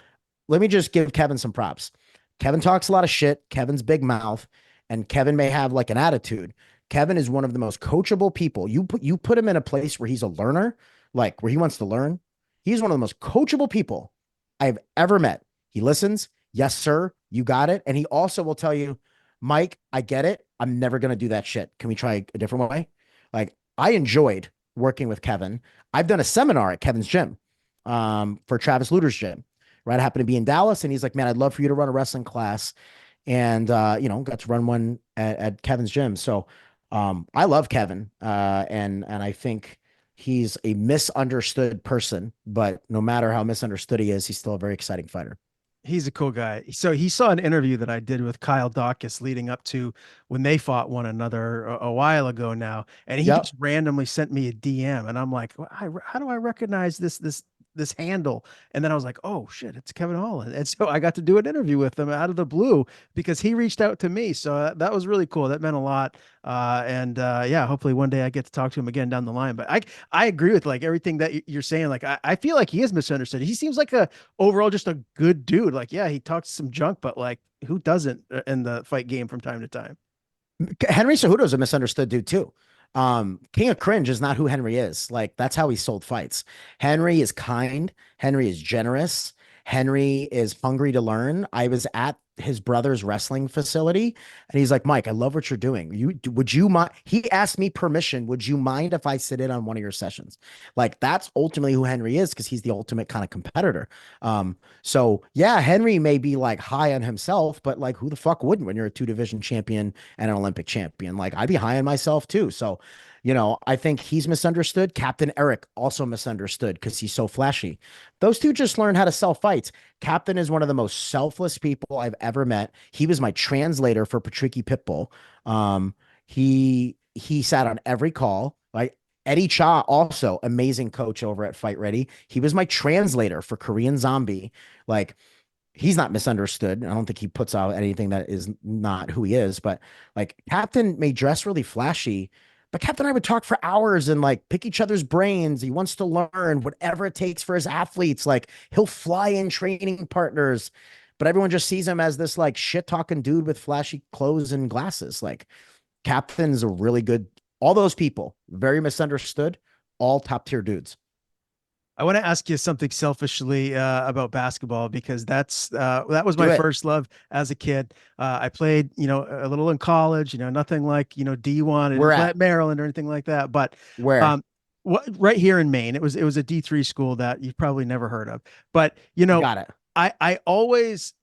let me just give Kevin some props. Kevin talks a lot of shit. Kevin's big mouth, and Kevin may have like an attitude. Kevin is one of the most coachable people. You put him in a place where he's a learner, like where he wants to learn. He's one of the most coachable people I've ever met. He listens. Yes, sir. You got it. And he also will tell you, Mike, I get it. I'm never going to do that shit. Can we try a different way? Like, I enjoyed working with Kevin. I've done a seminar at Kevin's gym, for Travis Luter's gym, right? I happened to be in Dallas, and he's like, man, I'd love for you to run a wrestling class. And, got to run one at Kevin's gym. So, I love Kevin. And I think he's a misunderstood person, but no matter how misunderstood he is, he's still a very exciting fighter. He's a cool guy. So he saw an interview that I did with Kyle Dawkins leading up to when they fought one another a while ago now, and he Yep. just randomly sent me a DM, and I'm like, how do I recognize this handle? And then I was like, oh shit, it's Kevin Holland. And so I got to do an interview with him out of the blue because he reached out to me. So that was really cool. That meant a lot. And yeah, hopefully one day I get to talk to him again down the line. But I agree with like everything that you're saying. Like I feel like he is misunderstood. He seems like a overall just a good dude. Like, yeah, he talks some junk, but like who doesn't in the fight game from time to time? Henry Cejudo is a misunderstood dude too. King of Cringe is not who Henry is. Like, that's how he sold fights. Henry is kind. Henry is generous. Henry is hungry to learn. I was at his brother's wrestling facility, and he's like, Mike, I love what you're doing. Would you mind? He asked me permission. Would you mind if I sit in on one of your sessions? Like, that's ultimately who Henry is, because he's the ultimate kind of competitor. So yeah, Henry may be like high on himself, but like, who the fuck wouldn't when you're a two division champion and an Olympic champion? Like, I'd be high on myself too. So, I think he's misunderstood. Captain Eric also misunderstood because he's so flashy. Those two just learned how to sell fights. Captain is one of the most selfless people I've ever met. He was my translator for Patricky Pitbull. He sat on every call. Like, Eddie Cha, also amazing coach over at Fight Ready. He was my translator for Korean Zombie. Like, he's not misunderstood. I don't think he puts out anything that is not who he is. But like, Captain may dress really flashy, but Captain and I would talk for hours and like pick each other's brains. He wants to learn whatever it takes for his athletes. Like, he'll fly in training partners, but everyone just sees him as this like shit talking dude with flashy clothes and glasses. Like, Captain's a really good, all those people, very misunderstood, all top tier dudes. I want to ask you something selfishly about basketball because that was my Do it. first love as a kid. I played, a little in college, nothing like, D1. I We're didn't play at at Maryland or anything like that. But where um, right here in Maine, it was a D3 school that you've probably never heard of. But you got it. I always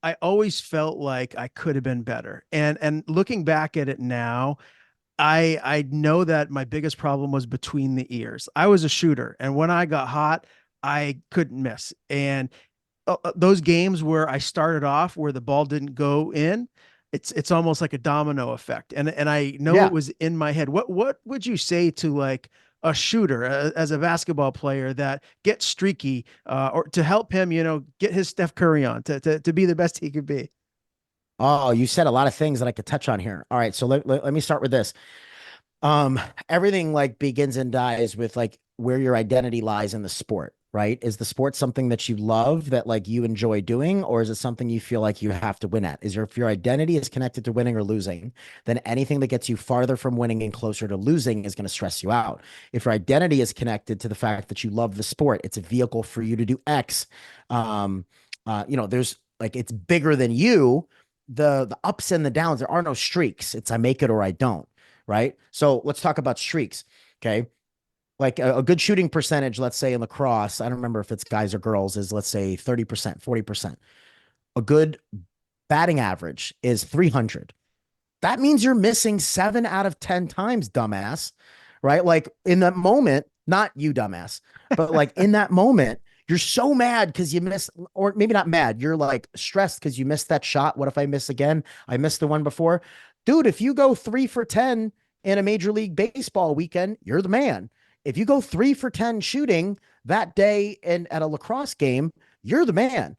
felt like I could have been better. And looking back at it now, I know that my biggest problem was between the ears. I was a shooter, and when I got hot, I couldn't miss. And those games where I started off where the ball didn't go in, it's almost like a domino effect. And I know it Yeah. was in my head. What would you say to like a shooter as a basketball player that gets streaky, or to help him, get his Steph Curry on to be the best he could be? Oh, you said a lot of things that I could touch on here. All right. So let me start with this. Everything like begins and dies with like where your identity lies in the sport, right? Is the sport something that you love, that like you enjoy doing, or is it something you feel like you have to win at? If your identity is connected to winning or losing, then anything that gets you farther from winning and closer to losing is going to stress you out. If your identity is connected to the fact that you love the sport, it's a vehicle for you to do X. There's like, it's bigger than you. The ups and the downs, there are no streaks. It's I make it or I don't, right? So let's talk about streaks. Okay. Like a good shooting percentage, let's say in lacrosse, I don't remember if it's guys or girls, is let's say 30%, 40%. A good batting average is 300. That means you're missing 7 out of 10 times, dumbass, right? Like, in that moment, Not you, dumbass. But like in that moment, you're so mad because you missed, or maybe not mad. You're like stressed because you missed that shot. What if I miss again? I missed the one before. Dude, if you go 3 for 10 in a Major League Baseball weekend, you're the man. If you go 3 for 10 shooting that day in at a lacrosse game, you're the man.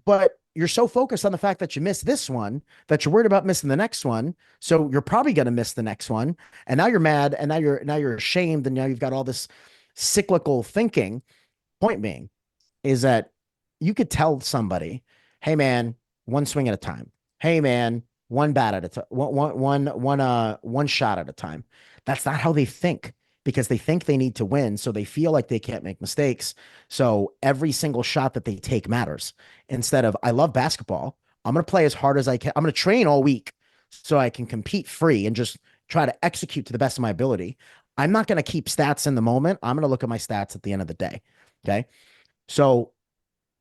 But you're so focused on the fact that you missed this one that you're worried about missing the next one. So you're probably going to miss the next one. And now you're mad and now you're ashamed and now you've got all this cyclical thinking. Point being is that you could tell somebody, hey man, one swing at a time. Hey man, one bat at a time, one shot at a time. That's not how they think because they think they need to win. So they feel like they can't make mistakes. So every single shot that they take matters. Instead of, I love basketball. I'm going to play as hard as I can. I'm going to train all week so I can compete free and just try to execute to the best of my ability. I'm not going to keep stats in the moment. I'm going to look at my stats at the end of the day. Okay. So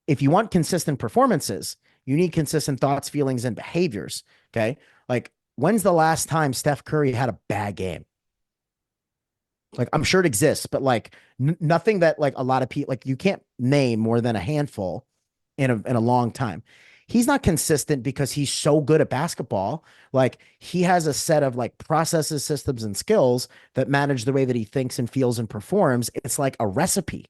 if you want consistent performances, you need consistent thoughts, feelings, and behaviors. Okay. Like, when's the last time Steph Curry had a bad game? Like, I'm sure it exists, but like nothing that like a lot of people, like, you can't name more than a handful in a long time. He's not consistent because he's so good at basketball. Like, he has a set of like processes, systems, and skills that manage the way that he thinks and feels and performs. It's like a recipe.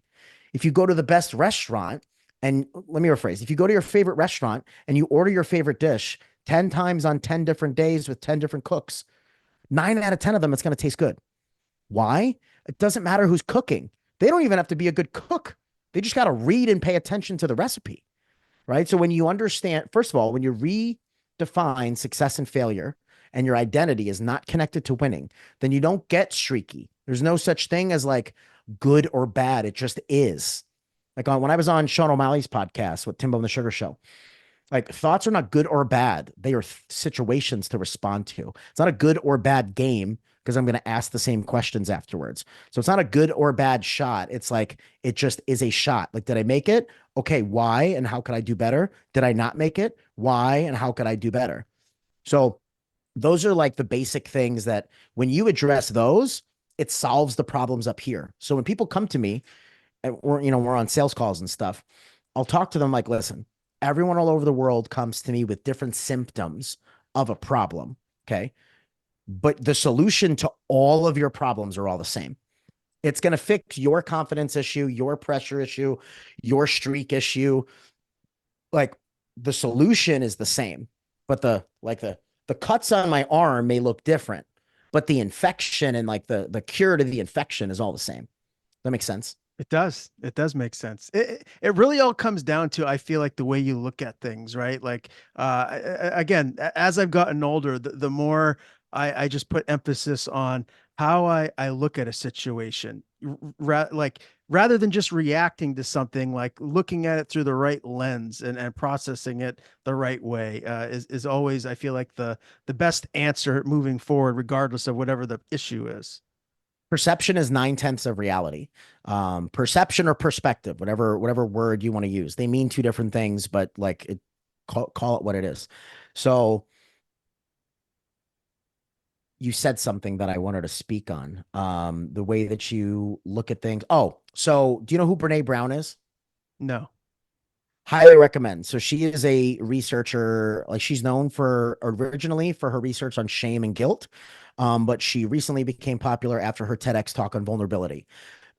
If you go to the best restaurant, and let me rephrase, if you go to your favorite restaurant and you order your favorite dish 10 times on 10 different days with 10 different cooks, 9 out of 10 of them, it's going to taste good. Why? It doesn't matter who's cooking. They don't even have to be a good cook. They just got to read and pay attention to the recipe, right? So when you understand, first of all, when you redefine success and failure and your identity is not connected to winning, then you don't get streaky. There's no such thing as like good or bad. It just is. Like when I was on Sean O'Malley's podcast with Timbo and the Sugar Show, like, thoughts are not good or bad. They are situations to respond to. It's not a good or bad game because I'm going to ask the same questions afterwards. So it's not a good or bad shot. It's like, it just is a shot. Like, did I make it? Okay. Why? And how could I do better? Did I not make it? Why? And how could I do better? So those are like the basic things that when you address those, it solves the problems up here. So when people come to me and we're on sales calls and stuff, I'll talk to them like, listen, everyone all over the world comes to me with different symptoms of a problem. Okay. But the solution to all of your problems are all the same. It's going to fix your confidence issue, your pressure issue, your streak issue. Like, the solution is the same, but the cuts on my arm may look different, but the infection and like the cure to the infection is all the same. That makes sense. It does. It does make sense. It really all comes down to, I feel like, the way you look at things, right? Like, again, as I've gotten older, the more I just put emphasis on how I look at a situation, like, rather than just reacting to something, like looking at it through the right lens and processing it the right way, is always, I feel like, the best answer moving forward, regardless of whatever the issue is. Perception is 9/10 of reality. Perception or perspective, whatever word you want to use, they mean two different things, but like, call it what it is. So you said something that I wanted to speak on. The way that you look at things. Oh, so do you know who Brene Brown is? No. Highly recommend. So she is a researcher. Like, she's known for originally for her research on shame and guilt. But she recently became popular after her TEDx talk on vulnerability.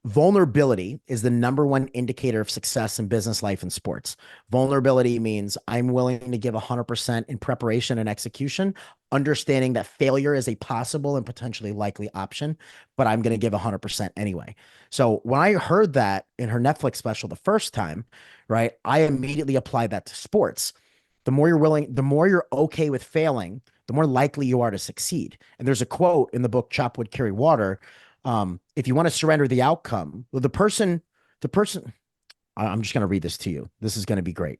Vulnerability is the number one indicator of success in business, life, and sports. Vulnerability means I'm willing to give 100% in preparation and execution, understanding that failure is a possible and potentially likely option, but I'm going to give 100% anyway. So when I heard that in her Netflix special the first time, right, I immediately applied that to sports. The more you're willing, the more you're okay with failing, the more likely you are to succeed. And there's a quote in the book Chop Wood, Carry Water. If you want to surrender the outcome, well, I'm just going to read this to you. This is going to be great.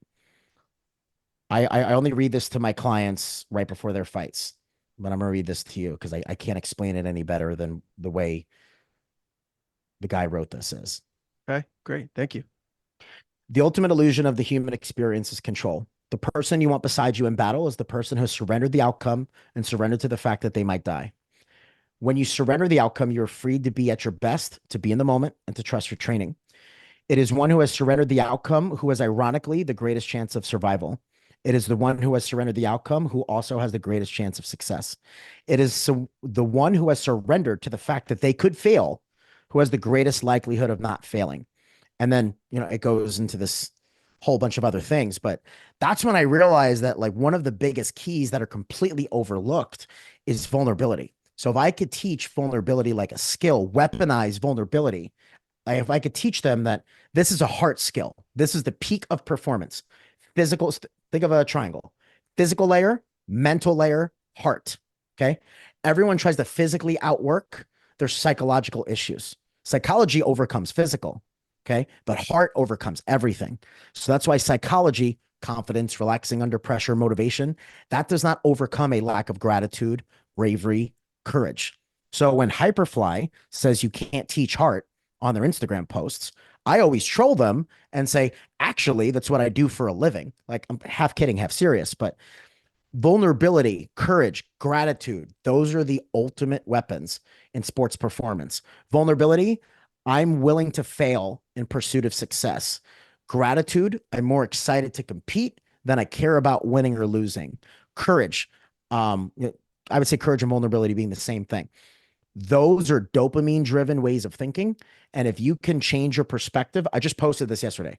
I only read this to my clients right before their fights, but I'm going to read this to you because I can't explain it any better than the way the guy wrote this is. Okay, great. Thank you. The ultimate illusion of the human experience is control. The person you want beside you in battle is the person who surrendered the outcome and surrendered to the fact that they might die. When you surrender the outcome, you're free to be at your best, to be in the moment, and to trust your training. It is one who has surrendered the outcome who has, ironically, the greatest chance of survival. It is the one who has surrendered the outcome who also has the greatest chance of success. It is the one who has surrendered to the fact that they could fail who has the greatest likelihood of not failing. And then, it goes into this whole bunch of other things. But that's when I realized that, like, one of the biggest keys that are completely overlooked is vulnerability. So if I could teach vulnerability like a skill, weaponize vulnerability, if I could teach them that this is a heart skill, this is the peak of performance. Physical, think of a triangle: physical layer, mental layer, heart. Okay. Everyone tries to physically outwork their psychological issues. Psychology overcomes physical. Okay. But heart overcomes everything. So that's why psychology, confidence, relaxing under pressure, motivation, that does not overcome a lack of gratitude, bravery, courage. So when Hyperfly says you can't teach heart on their Instagram posts, I always troll them and say, actually, that's what I do for a living. Like, I'm half kidding, half serious, but vulnerability, courage, gratitude, those are the ultimate weapons in sports performance. Vulnerability, I'm willing to fail in pursuit of success. Gratitude, I'm more excited to compete than I care about winning or losing. Courage, um, I would say courage and vulnerability being the same thing. Those are dopamine driven ways of thinking. And if you can change your perspective, I just posted this yesterday.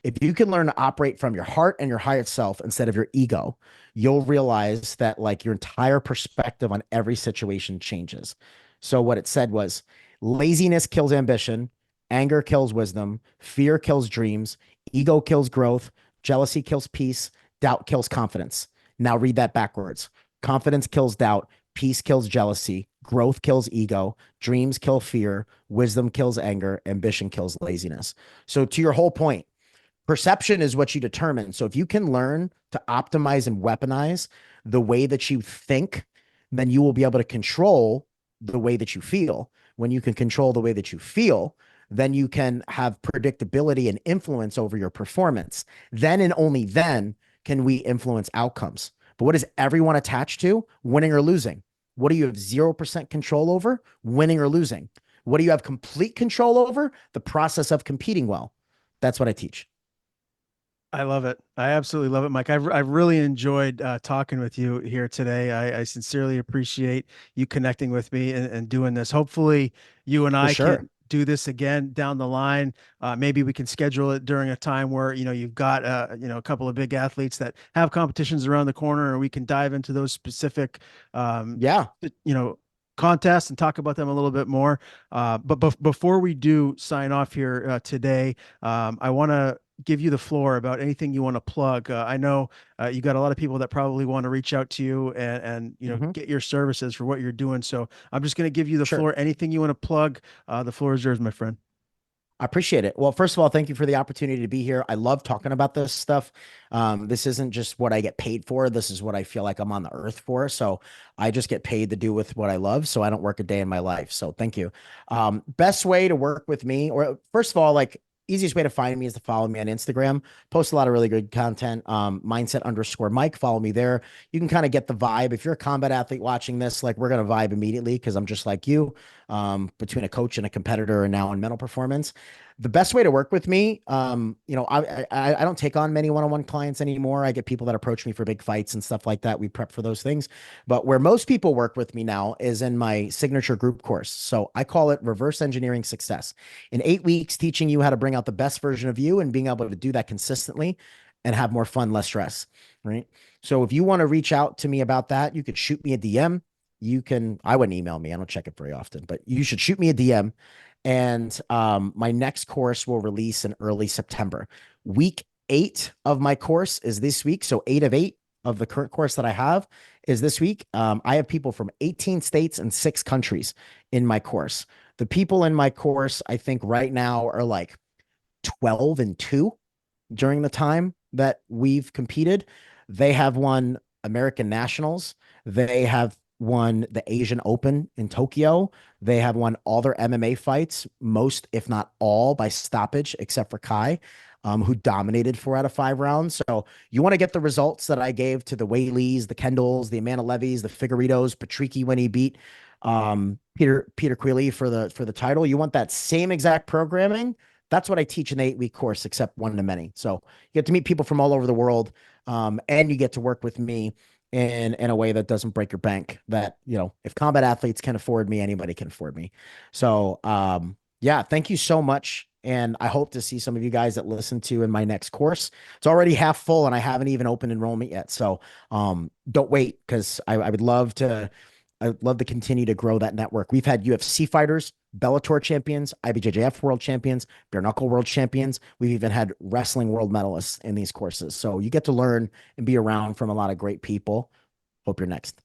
If you can learn to operate from your heart and your higher self instead of your ego, you'll realize that, like, your entire perspective on every situation changes. So what it said was, laziness kills ambition, anger kills wisdom, fear kills dreams, ego kills growth, jealousy kills peace, doubt kills confidence. Now read that backwards. Confidence kills doubt, peace kills jealousy, growth kills ego, dreams kill fear, wisdom kills anger, ambition kills laziness. So to your whole point, perception is what you determine. So if you can learn to optimize and weaponize the way that you think, then you will be able to control the way that you feel. When you can control the way that you feel, then you can have predictability and influence over your performance. Then and only then can we influence outcomes. But what is everyone attached to? Winning or losing. What do you have 0% control over? Winning or losing. What do you have complete control over? The process of competing well. That's what I teach. I love it. I absolutely love it, Mike. I've really enjoyed talking with you here today. I sincerely appreciate you connecting with me and doing this. Hopefully, you and For I sure. can do this again down the line. Maybe we can schedule it during a time where you've got a couple of big athletes that have competitions around the corner, and we can dive into those specific um, Yeah. you know contests and talk about them a little bit more. But before we do sign off here today, I want to give you the floor about anything you want to plug. I know you got a lot of people that probably want to reach out to you and Mhm. get your services for what you're doing. So I'm just going to give you the Sure. floor. Anything you want to plug, the floor is yours, my friend. I appreciate it. Well, first of all, thank you for the opportunity to be here. I love talking about this stuff. This isn't just what I get paid for. This is what I feel like I'm on the earth for. So I just get paid to do with what I love. So I don't work a day in my life. So thank you. Best way to work with me, or first of all, like, easiest way to find me is to follow me on Instagram. Post a lot of really good content. Mindset_Mike. Follow me there. You can kind of get the vibe. If you're a combat athlete watching this, like, we're gonna vibe immediately because I'm just like you, between a coach and a competitor, and now in mental performance. The best way to work with me, I don't take on many one-on-one clients anymore. I get people that approach me for big fights and stuff like that. We prep for those things. But where most people work with me now is in my signature group course. So I call it Reverse Engineering Success. In 8 weeks, teaching you how to bring out the best version of you and being able to do that consistently and have more fun, less stress. Right. So if you want to reach out to me about that, you could shoot me a DM. I wouldn't email me. I don't check it very often, but you should shoot me a DM. And my next course will release in early September. Week 8 of my course is this week. So 8 of 8 of the current course that I have is this week. I have people from 18 states and 6 countries in my course. The people in my course, I think right now, are like 12-2 during the time that we've competed. They have won American Nationals. They have won the Asian Open in Tokyo. They have won all their MMA fights, most, if not all, by stoppage, except for Kai, who dominated 4 out of 5 rounds. So you want to get the results that I gave to the Weilis, the Kendalls, the Amanda Levies, the Figueiredos, Patricky when he beat Peter Quealy for the title. You want that same exact programming? That's what I teach in the 8-week course, except one to many. So you get to meet people from all over the world, and you get to work with me in a way that doesn't break your bank. That, if combat athletes can afford me, anybody can afford me. So yeah, thank you so much. And I hope to see some of you guys that listen to in my next course. It's already half full and I haven't even opened enrollment yet. So don't wait, because I'd love to continue to grow that network. We've had UFC fighters, Bellator champions, IBJJF world champions, bare knuckle world champions. We've even had wrestling world medalists in these courses. So you get to learn and be around from a lot of great people. Hope you're next.